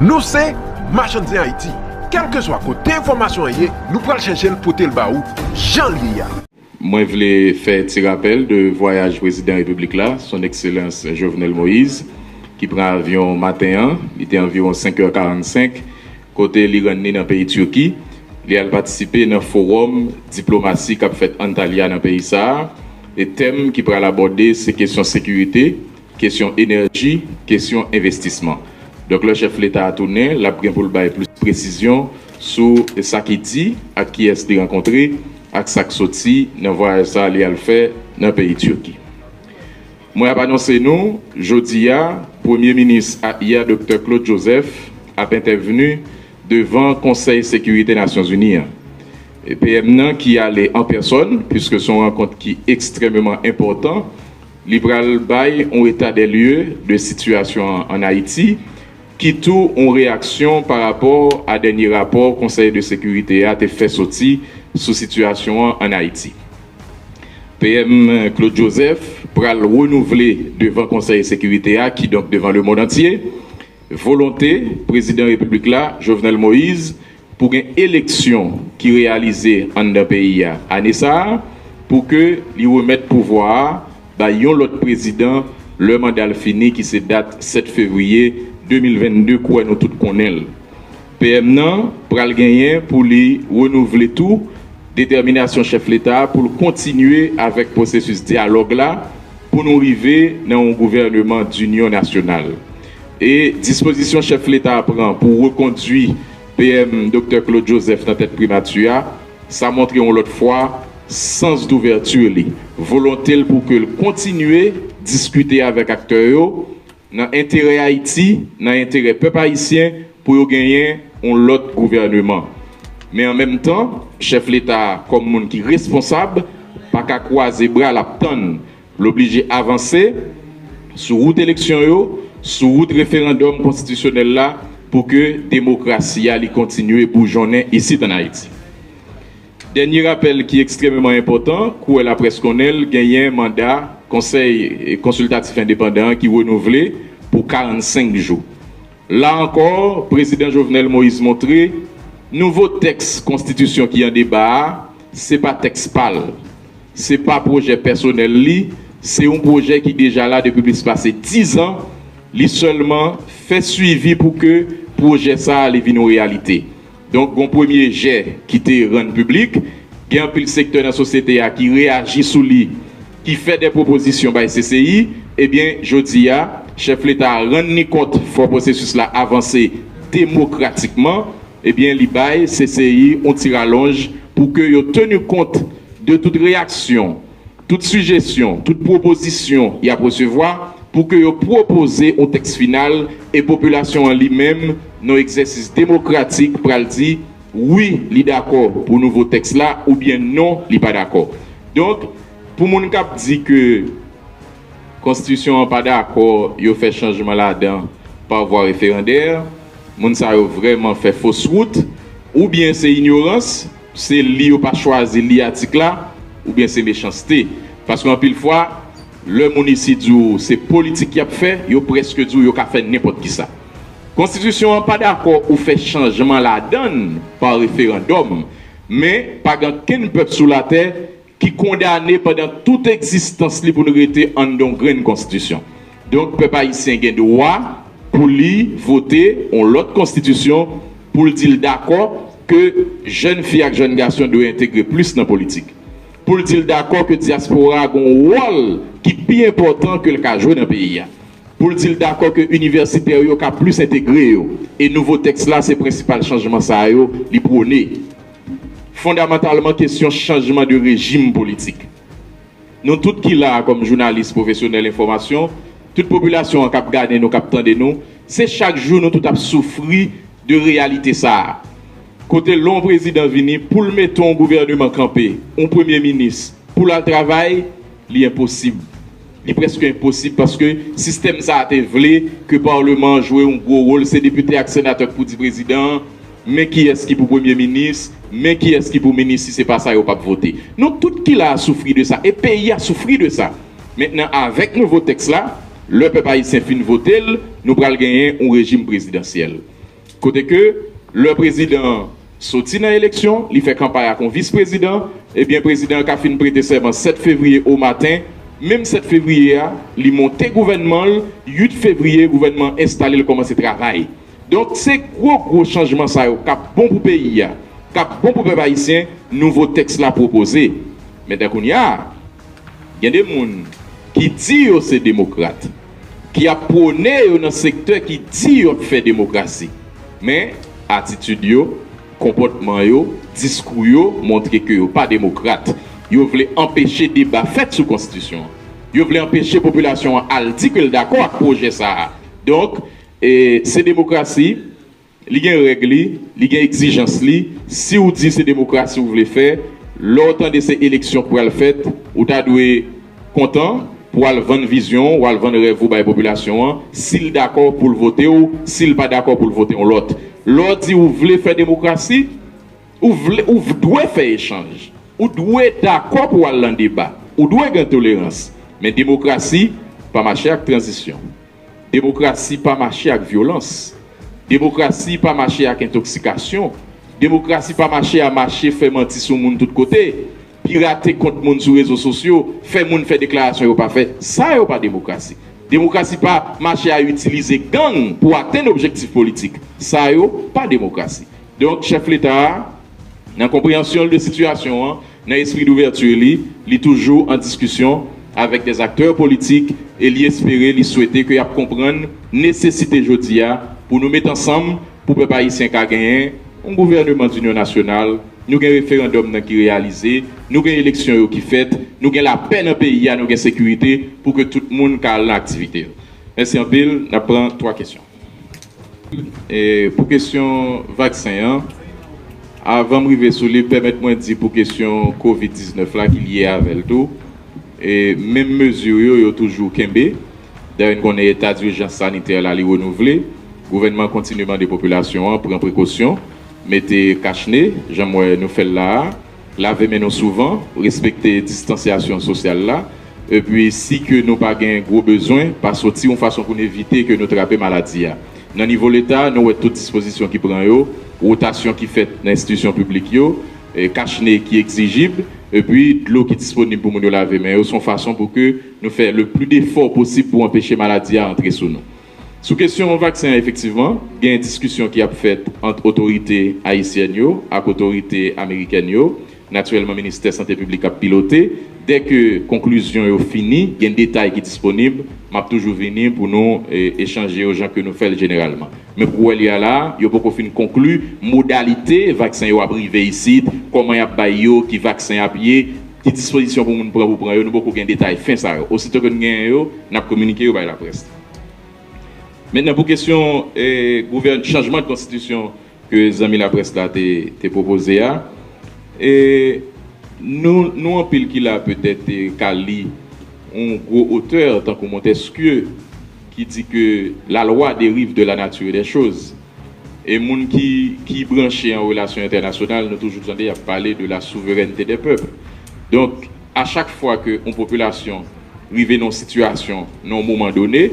Nous c'est Marchandise Haïti. Quel que soit côté information, nous prenons chercher le poté le baou, Jean Lia. Moi, je voulais faire un petit rappel de voyage président de la République là, son Excellence Jovenel Moïse, qui prend avion matin, il était environ 5h45, côté l'Iran dans le pays Turquie. Il a participé dans un forum diplomatique qui a fait Antalya dans le pays ça. Les thèmes qui pourraient aborder, c'est question sécurité, question énergie, question investissement. Donc le chef de l'État a tourné, l'a pris pour le bail plus de précision sur ce qu'il dit, à qui est-ce qu'il rencontré, à ce qu'il sorti, dans voyage ça, il a fait dans le pays Turquie. Moi, j'ai annoncé nous, jeudi, Premier ministre hier, Dr. Claude Joseph, a intervenu devant le Conseil de sécurité des Nations Unies. Et PM qui allait en personne, puisque son rencontre qui est extrêmement important, Libral Bay ont état des lieux de situation en Haïti, qui tout ont réaction par rapport à dernier rapport Conseil de sécurité a été fait sortir sous situation en Haïti. PM Claude Joseph pral renouveler devant Conseil de sécurité qui donc devant le monde entier volonté président de la République là Jovenel Moïse pour une élection qui réalisée en un pays à Nessa pour que lui remette pouvoir bah yon l'autre président le mandat fini qui se date 7 février 2022 quoi nous tout connaît. PM nan pral gagner pour lui renouveler tout détermination chef l'État pour continuer avec processus dialogue là pour nous arriver dans un gouvernement d'union nationale. Et disposition chef l'État prend pour reconduire PM Dr. Claude Joseph dans tête primature, ça montre l'autre fois sens d'ouverture, volonté pour que continuer discuter avec acteurs dans intérêt Haïti, dans intérêt peuple haïtien pour gagner un autre gouvernement. Mais en même temps, chef l'État comme monde qui est responsable, pas qu'à croiser bras la tonne, l'obliger à avancer sur route élection sur route référendum constitutionnel là pour que démocratie allait continuer bourgeonner ici en Haïti. Dernier rappel qui est extrêmement important, que la presse connaît, gagné un mandat conseil consultatif indépendant qui renouvelé pour 45 jours. Là encore, président Jovenel Moïse montré nouveau texte constitution qui est en débat, c'est pas texte pâle, c'est pas projet personnel li, c'est un projet qui est déjà là depuis plus passé 10 ans, li seulement fait suivi pour que projet ça allait venir en réalité. Donc un premier jet qui était rendu public, il y a un peu le secteur de la société qui réagit sous lui, qui fait des propositions par CCI, eh bien jodi a chef l'État rend compte faut processus là avancer démocratiquement. Eh bien, l'IBAI, CCI, on tire à longe pour que vous tenu compte de toute réaction, toute suggestion, toute proposition y a recevoir pour que vous proposez un texte final et population en lui-même, nos exercices démocratiques pour dire oui, li d'accord pour nouveau texte là ou bien non, li pas d'accord. Donc, pour mon cap dit que constitution pas d'accord, il fait changement là-dedans par voie référendaire. Moun sa yo vraiment fait fausse route ou bien c'est ignorance, c'est li ou pas choisi li article là ou bien c'est méchanceté parce qu'en pile fois le municipal c'est politique qui a fait, yo presque dit yo ka fait n'importe qui ça. Constitution pas d'accord ou fait changement la donne par référendum, mais pas aucun peuple sur la terre qui condamné pendant toute existence li pour nous rester en don grande constitution. Donc peuple haïtien gen droit pour lui voter en l'autre constitution pour le dire d'accord que jeunes filles et jeunes garçons doivent intégrer plus dans la politique. Pour le dire d'accord que diaspora a un rôle qui est plus important que le cas joué dans le pays. Pour le dire d'accord que universitaires ont plus intégré. Et nouveau texte là, c'est le principal changement ça li prôné. Fondamentalement question changement de régime politique. Nous tous qui là comme journalistes professionnels d'information, toute population qui a regardé nous, qui a entendu nous, c'est chaque jour nous tout a souffri de réalité ça. Côté long président vini pour le mettre en gouvernement campé, un premier ministre pour le travail, c'est impossible. C'est presque impossible parce que le système ça a été voulu que le Parlement joue un gros rôle, c'est député et sénateur pour le président, mais qui est-ce qui pour premier ministre, mais qui est-ce qui pour ministre si ce n'est pas ça, il ne pas voter. Nous tout qui a souffri de ça et le pays a souffri de ça. Maintenant avec nouveau texte là, le peuple haïtien fin voter, nous allons gagner un régime présidentiel. Côté que le président sorti dans l'élection, il fait campagne avec un vice-président, et bien le président a fait prêter serment 7 février au matin, même 7 février, il monté gouvernement, 8 février, le gouvernement installé, il commence à travailler. Donc c'est gros changement ça, qui est bon pour le pays, qui est bon pour le peuple haïtien, nouveau texte là proposé. Mais dès qu'on y a des gens qui disent que c'est démocrate, qui a prôné dans un secteur qui dit qu'il fait démocratie. Mais attitude, comportement, discours montrent que vous pas démocrate. Vous voulez empêcher le débat fait sur la Constitution. Vous voulez empêcher la population à dire que d'accord avec le projet ça. Donc, c'est démocratie, il y a une règle, il y a une exigence. Si vous dites que c'est démocratie, vous voulez faire, lors de ces élections pour le faire, vous êtes content pour aller vendre vision ou aller vendre rêve pour la population, s'il est d'accord pour le voter ou s'il n'est pas d'accord pour le voter ou l'autre. L'autre dit vous voulez faire démocratie, ou vous devez faire échange, ou devez être d'accord pour aller dans le débat, ou devez avoir tolérance. Mais démocratie, pas marcher avec transition. Démocratie, pas marcher avec violence. Démocratie, pas marcher avec intoxication. Démocratie, pas marcher à marcher, faire mentir sur le monde de tous côtés. Pirater contre le monde sur les réseaux sociaux, faire monde faire déclaration, pas fait. Ça, n'est pas démocratie. Démocratie, pas marcher à utiliser gang pour atteindre l'objectif politique. Ça, n'est pas démocratie. Donc, chef l'État, dans la compréhension de la situation, dans l'esprit d'ouverture, il est toujours en discussion avec des acteurs politiques et il espérer, il souhaiter qu'ils comprennent la nécessité aujourd'hui pour nous mettre ensemble pour que le peuple haïtien gagne un gouvernement d'union nationale, nous avons un référendum qui est réalisé, nous avons une élection qui est faite, nous avons la paix dans le pays, nous avons la sécurité pour que tout le monde ait l'activité. Merci en pile, nous prenons 3 questions. Et pour question vaccin, avant de m'arriver sur les, permettez-moi de dire pour question COVID-19 là qui est lié avec tout. Et même mesure, il y a toujours Kembe. D'ailleurs, on a état d'urgence sanitaire là, renouvelé. Le gouvernement continuellement des populations prend précaution. Mettez cache-nez, j'aimerais nous faire là. Lavez maintenant souvent, respecter la distanciation sociale là. Et puis, si que nous n'avons pas un gros besoin, pas sortir en façon pour éviter que nous attrapions maladie. Dans le niveau de l'État, nous avons toutes dispositions qui prennent, rotation qui fait dans l'institution publique, cache-nez qui est exigible. Et puis, de l'eau qui est disponible pour nous laver, mais son façon pour que nous fassions le plus d'efforts possible pour empêcher la maladie à entrer sur nous. Sous question vaccin, effectivement, il y a une discussion qui a faite entre autorités haïtiennes et autorités américaines. Naturellement, le ministère de la Santé publique a piloté. Dès que la conclusion est finie, il y a un détail qui est disponible. Je vais toujours venir pour nous échanger aux gens que nous faisons généralement. Mais pour aller là, il y a beaucoup de conclure modalité vaccin à privé ici, comment il y a baillot qui vaccin à pied, qui disposition pour nous prendre pour nous beaucoup de détails fin ça. Aussitôt que nous gagnons, nous communiqué à la presse. Maintenant pour question changement de constitution que les amis de la presse là t'ai proposé et nous en pile qui l'a peut-être Kali un gros auteur tant que Montesquieu qui dit que la loi dérive de la nature des choses. Et les gens qui branchés en relations internationales, nous toujours entendu parler de la souveraineté des peuples. Donc, à chaque fois qu'une population arrive dans une situation, à un moment donné,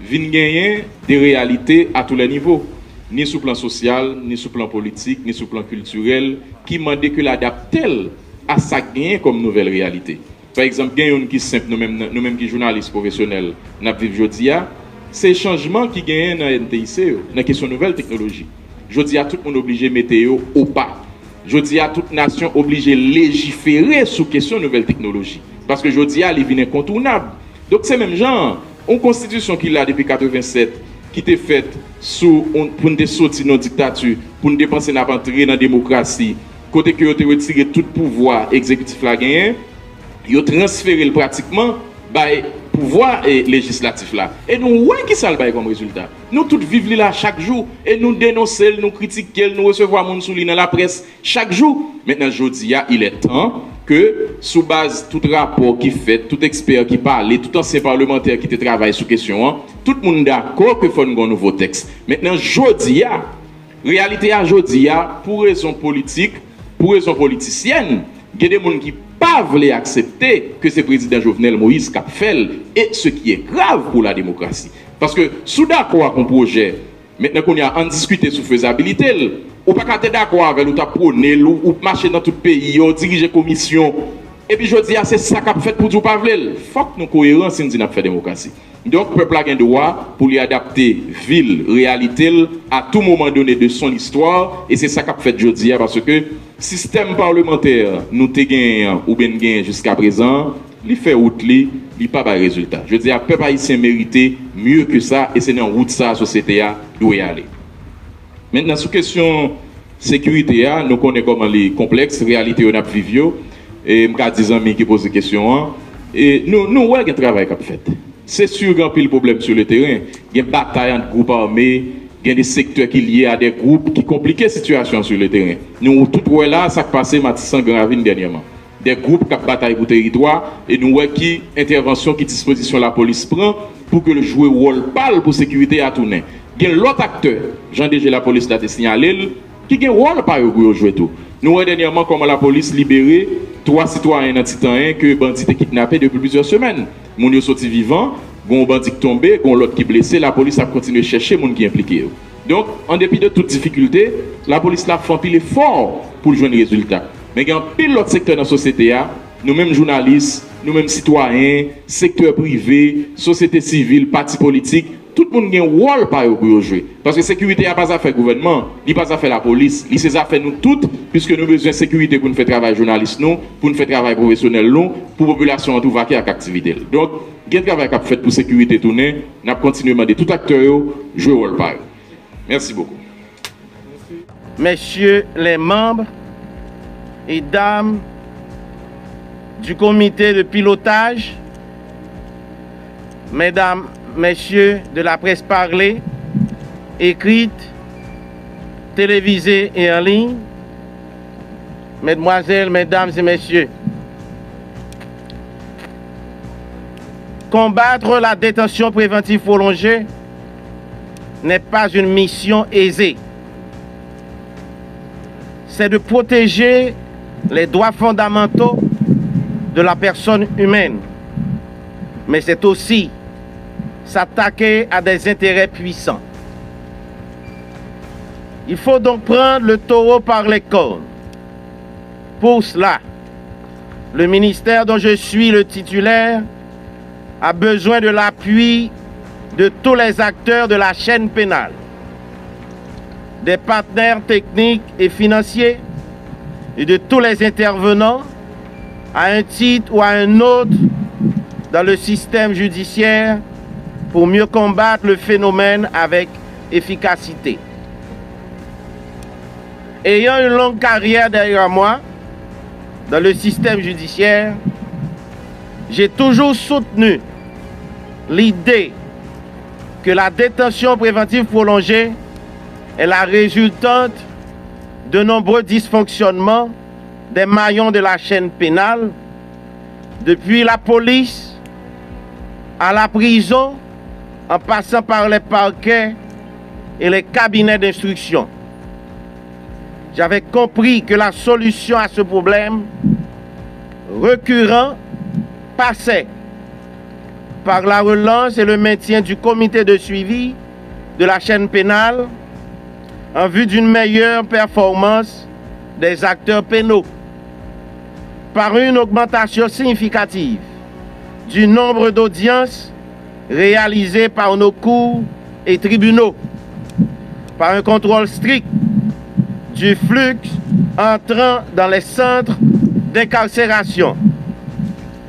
vient gagner des réalités à tous les niveaux, ni sur le plan social, ni sur le plan politique, ni sur le plan culturel, qui demandent que l'adapter à ça gagne comme nouvelle réalité. Par exemple, il y a une qui simple, nous-mêmes qui journalistes professionnels, nous vivons aujourd'hui, c'est le changement qui gagne dans la NTIC, dans la question de nouvelles technologies. Je dis à tout le monde obligé de mettre au pas. Je dis à toute nation obligée de légiférer sur la question de nouvelles technologies. Parce que je dis à il est incontournable. Donc c'est même genre, une constitution qui l'a depuis 1987, qui était faite pour nous sortir de la dictature, pour nous dépenser dans la démocratie, côté que vous avez retiré tout pouvoir exécutif la gagné, vous avez transféré pratiquement le pouvoir législatif là. Et nous, ouais, qui ça le bail comme résultat? Nous tous vivons là chaque jour et nous dénonçons, nous critiquons, nous recevons mon sous dans la presse chaque jour. Maintenant, je dis, il est temps que, sous base tout rapport qui fait, tout expert qui parle, tout ancien parlementaire qui travaille sur question, tout le monde d'accord que faut un nouveau texte. Maintenant, je dis, réalité à jodi, pour raison politique, pour raison politicienne, il y a des gens qui pas voulu accepter que c'est le président Jovenel Moïse qui a fait, et ce qui est grave pour la démocratie. Parce que, sous d'accord avec un projet Maintenant qu'on y a en discuter sur faisabilité, ou pas qu'à être d'accord avec ou t'as prôné ou marcher dans tout le pays, ou diriger commission. Et puis je dis, c'est ça qu'a fait pour tout pas vle. Faut que nous cohérents si nous avons fait démocratie. Donc le peuple a un droit pour lui adapter ville, réalité à tout moment donné de son histoire et c'est ça qu'a fait jeudi parce que système parlementaire nous te gagné ou bien gagné jusqu'à présent, il fait route li pas de résultat. Je dis à peuple haïtien mérité mieux que ça et c'est dans route ça la société a doit y aller. Maintenant sur question sécurité nous connaissons comment les complexes réalité on a vivio et m'ka des amis qui posent des questions et nous ouais un travail qu'a fait. C'est sûr qu'il y a un pile problème sur le terrain. Il y a une bataille entre groupes armés, il y a des secteurs qui sont liés à des groupes qui compliquent la situation sur le terrain. Nous, tout le là, ça a passé Matissan Gravine dernièrement. Des groupes qui bataillent pour le territoire et nous voyons qui intervention, qui disposition la police prend pour que le joueur rôle parle pour sécurité à tourner. Il y a l'autre acteur, Jean déjà la police l'a signalé, qui a un rôle pour jouer tout. Nous voyons dernièrement comment la police libéré 3 citoyens dans Titan que bandits étaient kidnappés depuis plusieurs semaines. Moun yo sorti vivant, gon bandit tombé, gon l'autre qui blessé, la police a continué à chercher moun qui impliqué. Donc, en dépit de toute difficulté, la police l'a fait un pile effort pour jouer un résultat. Mais il y a un pile l'autre secteur dans la société, nous-mêmes journalistes, nous-mêmes citoyens, secteur privé, société civile, partis politiques, tout le monde a un rôle pour jouer. Parce que la sécurité n'a pas à faire le gouvernement, il n'a pas à faire la police, il s'est à faire nous toutes, puisque nous avons besoin de sécurité pour nous faire travail journaliste, nous, pour nous faire travail professionnel, nous, pour la population en tout vaquer avec activité. Donc, il y a un travail qui a fait pour la sécurité tourner, nous avons continué à demander tout acteur jouer le rôle par eux. Merci beaucoup. Messieurs les membres et dames du comité de pilotage, mesdames, messieurs de la presse parlée, écrite, télévisée et en ligne, mesdemoiselles, mesdames et messieurs, combattre la détention préventive prolongée n'est pas une mission aisée. C'est de protéger les droits fondamentaux de la personne humaine, mais c'est aussi s'attaquer à des intérêts puissants. Il faut donc prendre le taureau par les cornes. Pour cela, le ministère dont je suis le titulaire a besoin de l'appui de tous les acteurs de la chaîne pénale, des partenaires techniques et financiers et de tous les intervenants à un titre ou à un autre dans le système judiciaire pour mieux combattre le phénomène avec efficacité. Ayant une longue carrière derrière moi dans le système judiciaire, j'ai toujours soutenu l'idée que la détention préventive prolongée est la résultante de nombreux dysfonctionnements des maillons de la chaîne pénale, depuis la police à la prison, en passant par les parquets et les cabinets d'instruction. J'avais compris que la solution à ce problème récurrent passait par la relance et le maintien du comité de suivi de la chaîne pénale en vue d'une meilleure performance des acteurs pénaux, par une augmentation significative du nombre d'audiences réalisées par nos cours et tribunaux, par un contrôle strict du flux entrant dans les centres d'incarcération,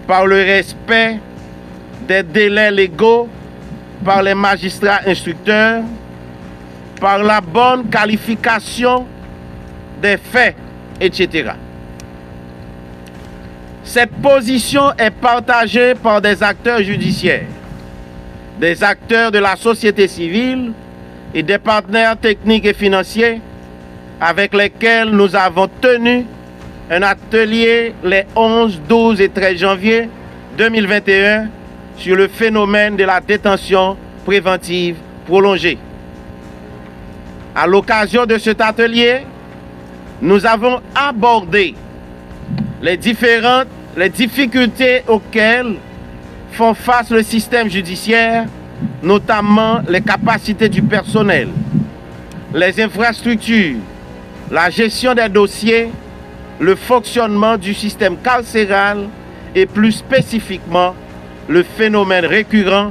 par le respect des délais légaux par les magistrats instructeurs, par la bonne qualification des faits, etc. Cette position est partagée par des acteurs judiciaires, des acteurs de la société civile et des partenaires techniques et financiers avec lesquels nous avons tenu un atelier les 11, 12 et 13 janvier 2021 sur le phénomène de la détention préventive prolongée. À l'occasion de cet atelier, nous avons abordé les difficultés auxquelles font face le système judiciaire, notamment les capacités du personnel, les infrastructures, la gestion des dossiers, le fonctionnement du système carcéral et plus spécifiquement le phénomène récurrent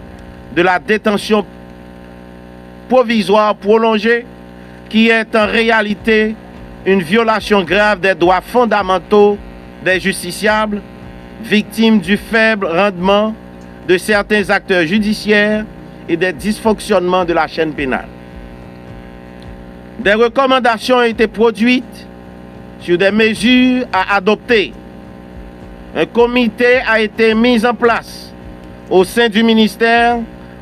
de la détention provisoire prolongée qui est en réalité une violation grave des droits fondamentaux des justiciables, victimes du faible rendement de certains acteurs judiciaires et des dysfonctionnements de la chaîne pénale. Des recommandations ont été produites sur des mesures à adopter. Un comité a été mis en place au sein du ministère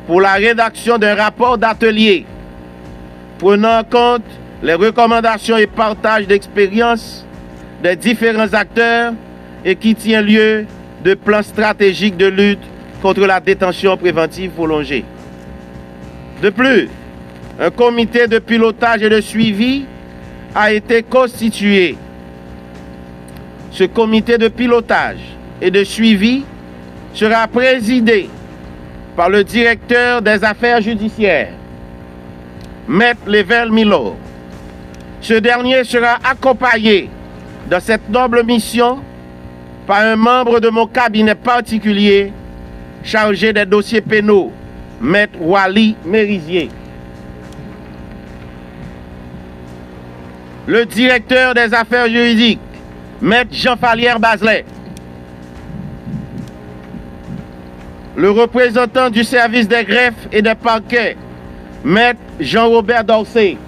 pour la rédaction d'un rapport d'atelier prenant en compte les recommandations et partages d'expériences des différents acteurs et qui tient lieu de plans stratégiques de lutte contre la détention préventive prolongée. De plus, un comité de pilotage et de suivi a été constitué. Ce comité de pilotage et de suivi sera présidé par le directeur des affaires judiciaires, Maître Level Milo. Ce dernier sera accompagné dans cette noble mission par un membre de mon cabinet particulier chargé des dossiers pénaux, Maître Wally Mérizier. Le directeur des affaires juridiques, Maître Jean-Falière Bazelet. Le représentant du service des greffes et des parquets, Maître Jean-Robert Dorsey.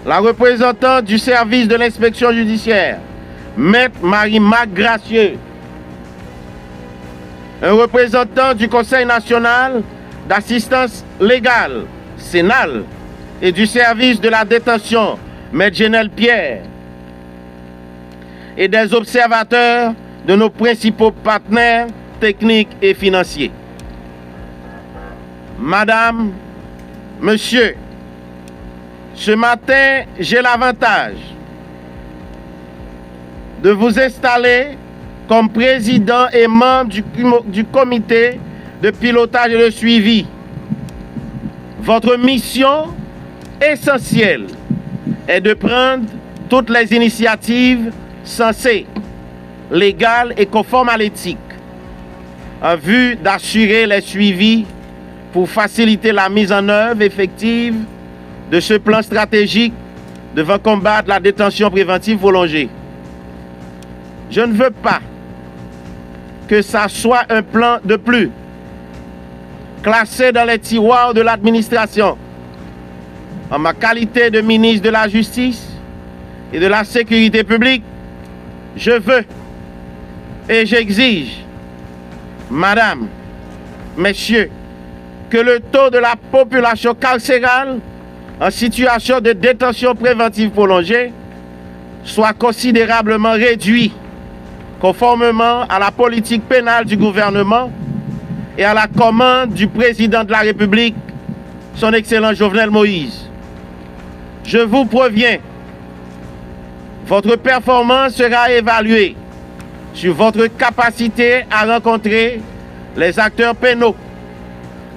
La représentante du service de l'inspection judiciaire, Maître Marie-Marc Gracieux. Un représentant du Conseil national d'assistance légale, Sénal, et du service de la détention, Maître Genel Pierre. Et des observateurs de nos principaux partenaires techniques et financiers. Madame, Monsieur, ce matin, j'ai l'avantage de vous installer comme président et membre du comité de pilotage et de suivi. Votre mission essentielle est de prendre toutes les initiatives censées, légales et conformes à l'éthique, en vue d'assurer les suivis pour faciliter la mise en œuvre effective de ce plan stratégique devant combattre la détention préventive prolongée. Je ne veux pas que ça soit un plan de plus, classé dans les tiroirs de l'administration. En ma qualité de ministre de la Justice et de la Sécurité publique, je veux et j'exige, Madame, Messieurs, que le taux de la population carcérale en situation de détention préventive prolongée soit considérablement réduit, conformément à la politique pénale du gouvernement et à la commande du président de la République, son Excellence Jovenel Moïse. Je vous préviens, votre performance sera évaluée sur votre capacité à rencontrer les acteurs pénaux,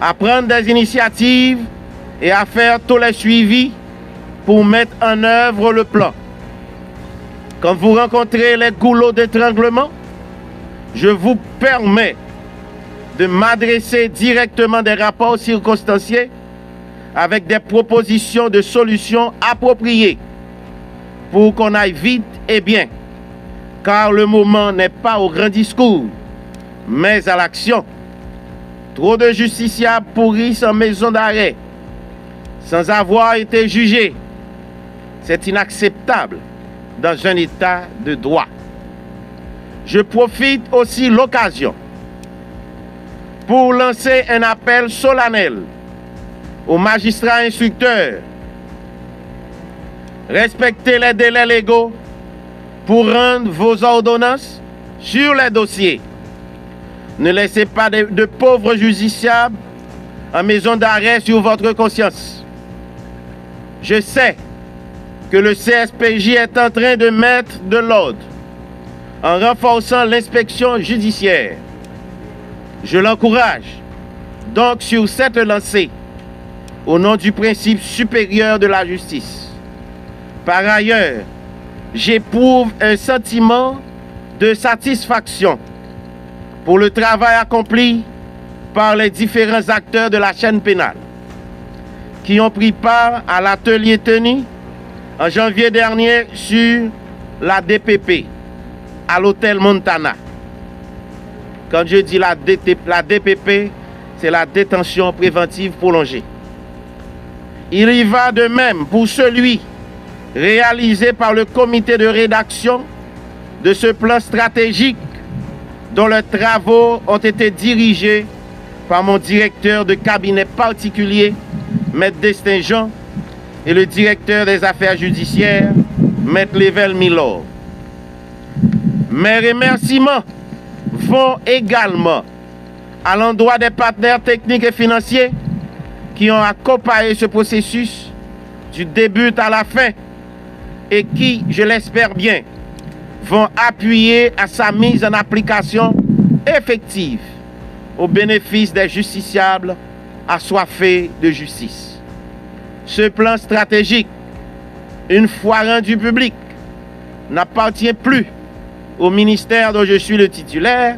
à prendre des initiatives et à faire tous les suivis pour mettre en œuvre le plan. Quand vous rencontrez les goulots d'étranglement, je vous permets de m'adresser directement des rapports circonstanciés avec des propositions de solutions appropriées pour qu'on aille vite et bien, car le moment n'est pas au grand discours, mais à l'action. Trop de justiciables pourrissent en maison d'arrêt sans avoir été jugés. C'est inacceptable dans un état de droit. Je profite aussi de l'occasion pour lancer un appel solennel aux magistrats instructeurs. Respectez les délais légaux pour rendre vos ordonnances sur les dossiers. Ne laissez pas de pauvres justiciables en maison d'arrêt sur votre conscience. Je sais que le CSPJ est en train de mettre de l'ordre en renforçant l'inspection judiciaire. Je l'encourage donc sur cette lancée au nom du principe supérieur de la justice. Par ailleurs, j'éprouve un sentiment de satisfaction pour le travail accompli par les différents acteurs de la chaîne pénale qui ont pris part à l'atelier tenu en janvier dernier sur la DPP à l'hôtel Montana. Quand je dis la DPP, c'est la détention préventive prolongée. Il y va de même pour celui réalisé par le comité de rédaction de ce plan stratégique dont les travaux ont été dirigés par mon directeur de cabinet particulier, Maître Destin-Jean, et le directeur des affaires judiciaires, Maître Level Milor. Mes remerciements vont également à l'endroit des partenaires techniques et financiers qui ont accompagné ce processus du début à la fin et qui, je l'espère bien, vont appuyer à sa mise en application effective au bénéfice des justiciables assoiffés de justice. Ce plan stratégique, une fois rendu public, n'appartient plus au ministère dont je suis le titulaire,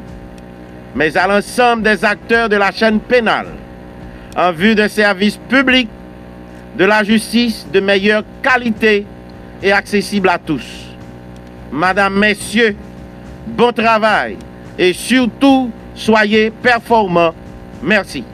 mais à l'ensemble des acteurs de la chaîne pénale en vue d'un service public de la justice de meilleure qualité et accessible à tous. Madame, Messieurs, bon travail et surtout, soyez performants. Merci.